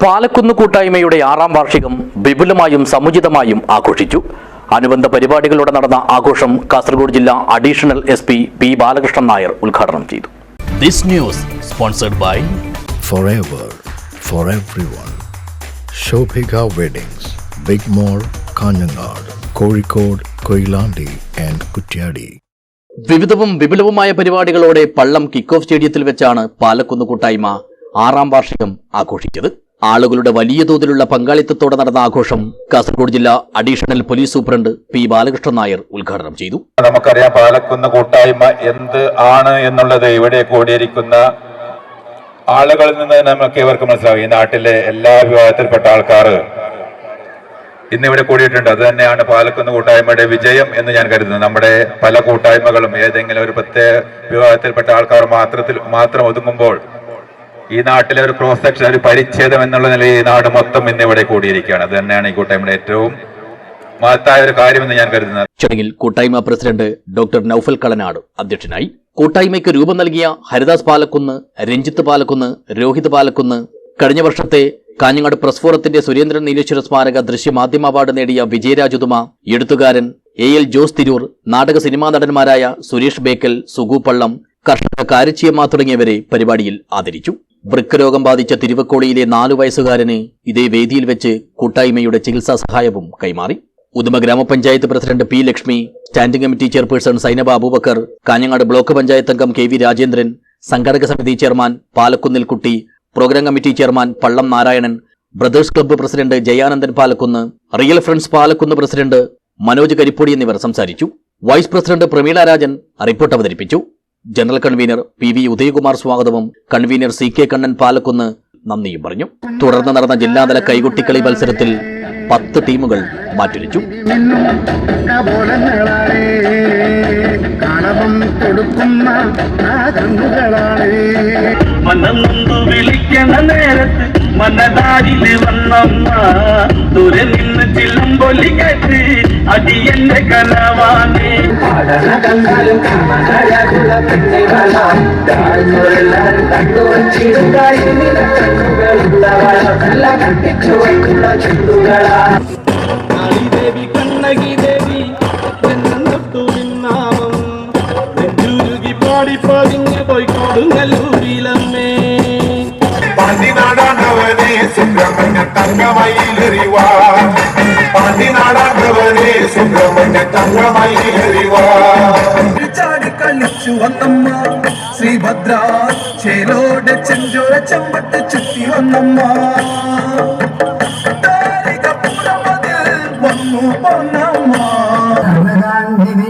പാലക്കുന്ന് കൂട്ടായ്മയുടെ 6ാം വാർഷികം വിപുലമായും സമുചിതമായും ആഘോഷിച്ചു. അനുബന്ധ പരിപാടികളോടെ നടന്ന ആഘോഷം കാസർഗോഡ് ജില്ലാ additional SP P Balakrishnan Nair ഉദ്ഘാടനം ചെയ്തു. This news sponsored by Forever for everyone. Shobhika Weddings, Big Mall, Kanjangad, Kozhikode, Koilandi and Kutyadi. വിവിധവും വിപുലവുമായ പരിപാടികളോടെ പള്ളം കിക്ക് ഓഫ് സ്റ്റേഡിയത്തിൽ വെച്ചാണ് പാലക്കുന്ന് കൂട്ടായ്മ 6ാം വാർഷികം ആഘോഷിച്ചത്. ആളുകളുടെ വലിയ തോതിലുള്ള പങ്കാളിത്തത്തോടെ നടന്ന ആഘോഷം കാസർഗോഡ് ജില്ലാ additional police superintendent P Balakrishnan Nair ഉദ്ഘാടനം ചെയ്തു. നമുക്കറിയാം പാലക്കുന്ന് കൂട്ടായ്മ എന്ത് ആണ് എന്നുള്ളത് ഇവിടെ കൂടിയിരിക്കുന്ന ആളുകളിൽ നിന്ന് നമുക്ക് ഇവർക്ക് മനസ്സിലാവും. ഈ നാട്ടിലെ എല്ലാ വിഭാഗത്തിൽപ്പെട്ട ആൾക്കാർ ഇന്നിവിടെ കൂടിയിട്ടുണ്ട്. അത് തന്നെയാണ് പാലക്കുന്ന് കൂട്ടായ്മയുടെ വിജയം എന്ന് ഞാൻ കരുതുന്നു. നമ്മുടെ പല കൂട്ടായ്മകളും ഏതെങ്കിലും ഒരു പ്രത്യേക വിഭാഗത്തിൽപ്പെട്ട ആൾക്കാർ മാത്രം ഒതുങ്ങുമ്പോൾ ഈ നാട്ടിലെ ഒരു ക്രോസ് സെക്ഷൻ, ഒരു പരിച്ഛേദം എന്നുള്ള നിലയിൽ ഈ നാട് മൊത്തം ഇന്നിവിടെ കൂടിയിരിക്കുകയാണ്. അത് തന്നെയാണ് ഈ കൂട്ടായ്മയുടെ ഏറ്റവും മഹത്തായ ഒരു കാര്യമെന്ന് ഞാൻ കരുതുന്നത്. ചടങ്ങിൽ കൂട്ടായ്മ പ്രസിഡന്റ് ഡോക്ടർ നൌഫൽ കളനാട് അധ്യക്ഷനായി. കൂട്ടായ്മയ്ക്ക് രൂപം നൽകിയ ഹരിദാസ് പാലക്കുന്ന്, രഞ്ജിത്ത് പാലക്കുന്ന്, രോഹിത് പാലക്കുന്ന്, കഴിഞ്ഞ വർഷത്തെ കാഞ്ഞങ്ങാട് പ്രസ് ഫോറത്തിന്റെ സുരേന്ദ്രൻ നീലേശ്വര സ്മാരക ദൃശ്യമാധ്യമ അവാർഡ് നേടിയ വിജയരാജുതുമ, എഴുത്തുകാരൻ AL ജോസ് തിരൂർ, നാടക സിനിമാ നടന്മാരായ സുരേഷ് ബേക്കൽ, സുഗു പള്ളം, കർഷക കാരിച്ചിയമ്മ തുടങ്ങിയവരെ പരിപാടിയിൽ ആദരിച്ചു. വൃക്ക രോഗം ബാധിച്ച തിരുവക്കോളിയിലെ 4 വയസ്സുകാരന് ഇതേ വേദിയിൽ വെച്ച് കൂട്ടായ്മയുടെ ചികിത്സാ സഹായവും കൈമാറി. ഉദുമ ഗ്രാമപഞ്ചായത്ത് president P Lakshmi, standing committee chairperson Zainaba Abubakar, Kanhangad block panchayat അംഗം KV രാജേന്ദ്രൻ, സംഘാടക സമിതി ചെയർമാൻ പാലക്കുന്നിൽ Kutty, program committee chairman Pallam Narayanan, brothers club president Jayanandan Palakkunnu, real friends Palakkunnu president Manoj Karippodi എന്നിവർ സംസാരിച്ചു. Vice president Prameela Rajan report അവതരിപ്പിച്ചു. ജനറൽ കൺവീനർ PV ഉദയകുമാർ സ്വാഗതവും കൺവീനർ CK കണ്ണൻ പാലക്കുന്ന് നന്ദിയും പറഞ്ഞു. തുടർന്ന് നടന്ന ജില്ലാതല കൈകൊട്ടിക്കളി മത്സരത്തിൽ 10 ടീമുകൾ മാറ്റുരച്ചു. മനതാരില് വന്നമ്മ ദൂരെ നിന്ന് ചില്ലമ്പൊലി കേട്ട് അടിയന്റെ കനവാണ്. കണ്ടാലും ദേവി കണ്ണകി ദേവി തൊട്ടുവിന്നാമം നെഞ്ചുരുകി പാടി പതിഞ്ഞ് പോയി കൊടുങ്ങല്ലൂരിലമ്മേ. പാണ്ടിനാടാണ്ടവനെ സുബ്രഹ്മണ്യ തങ്കമയിലെറിവാ, പാണ്ടിനാടാണ്ടവനെ സുബ്രഹ്മണ്യ തങ്കമയിലെറിവാ. ചാടി കളിച്ചു വന്നമ്മ ശ്രീഭദ്ര, ചേലോടെ ചെഞ്ചോര ചെമ്പട്ട് ചുറ്റി വന്നമ്മ. വന്നു പൊന്നമ്മ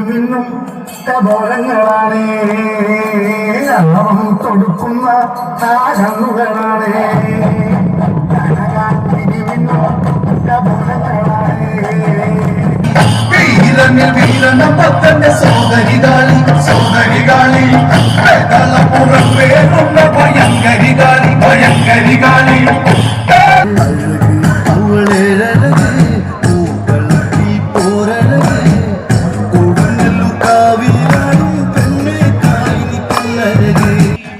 മിന്നും കബോളങ്ങളാണേ, അന്നവം കൊടുക്കുന്ന താരങ്ങളാണേ. വീരനിൽ വീരനമ്പത്തന്റെ സോദരികാളി, സോദരികാളി പുറം വേറുന്ന ഭയങ്കരികാളി, ഭയങ്കരികാളി.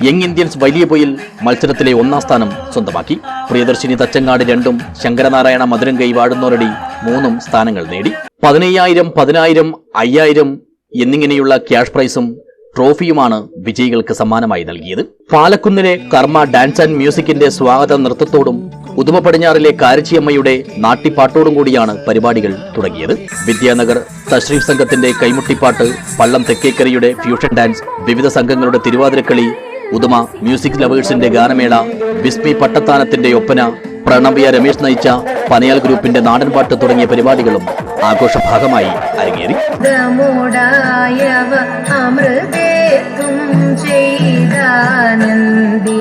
യങ് ഇന്ത്യൻസ് വലിയ പൊയിൽ മത്സരത്തിലെ 1ാം സ്ഥാനം സ്വന്തമാക്കി. പ്രിയദർശിനി തച്ചങ്ങാട് 2ഉം ശങ്കരനാരായണ മധുരംഗൈ വാടുന്നോരടി 3ഉം സ്ഥാനങ്ങൾ നേടി. 15,000, 10,000, 5,000 എന്നിങ്ങനെയുള്ള ക്യാഷ് പ്രൈസും ട്രോഫിയുമാണ് വിജയികൾക്ക് സമ്മാനമായി നൽകിയത്. പാലക്കുന്നിലെ കർമ്മ ഡാൻസ് ആൻഡ് മ്യൂസിക്കിന്റെ സ്വാഗത നൃത്തത്തോടും ഉദുമ പടിഞ്ഞാറിലെ കാരച്ചിയമ്മയുടെ നാട്ടിപ്പാട്ടോടും കൂടിയാണ് പരിപാടികൾ തുടങ്ങിയത്. വിദ്യാനഗർ തശ്രീഫ് സംഘത്തിന്റെ കൈമുട്ടിപ്പാട്ട്, പള്ളം തെക്കേക്കരയുടെ ഫ്യൂഷൻ ഡാൻസ്, വിവിധ സംഘങ്ങളുടെ തിരുവാതിരക്കളി, ഉദുമ മ്യൂസിക് ലവേഴ്സിന്റെ ഗാനമേള, ബിസ്മി പട്ടത്താനത്തിന്റെ ഒപ്പന, പ്രണവ്യ രമേശ് നയിച്ച പനയാൽ ഗ്രൂപ്പിന്റെ നാടൻപാട്ട് തുടങ്ങിയ പരിപാടികളും ആഘോഷഭാഗമായി അരങ്ങേറി. അമൃതേത്തും ചെയ്താനന്ദി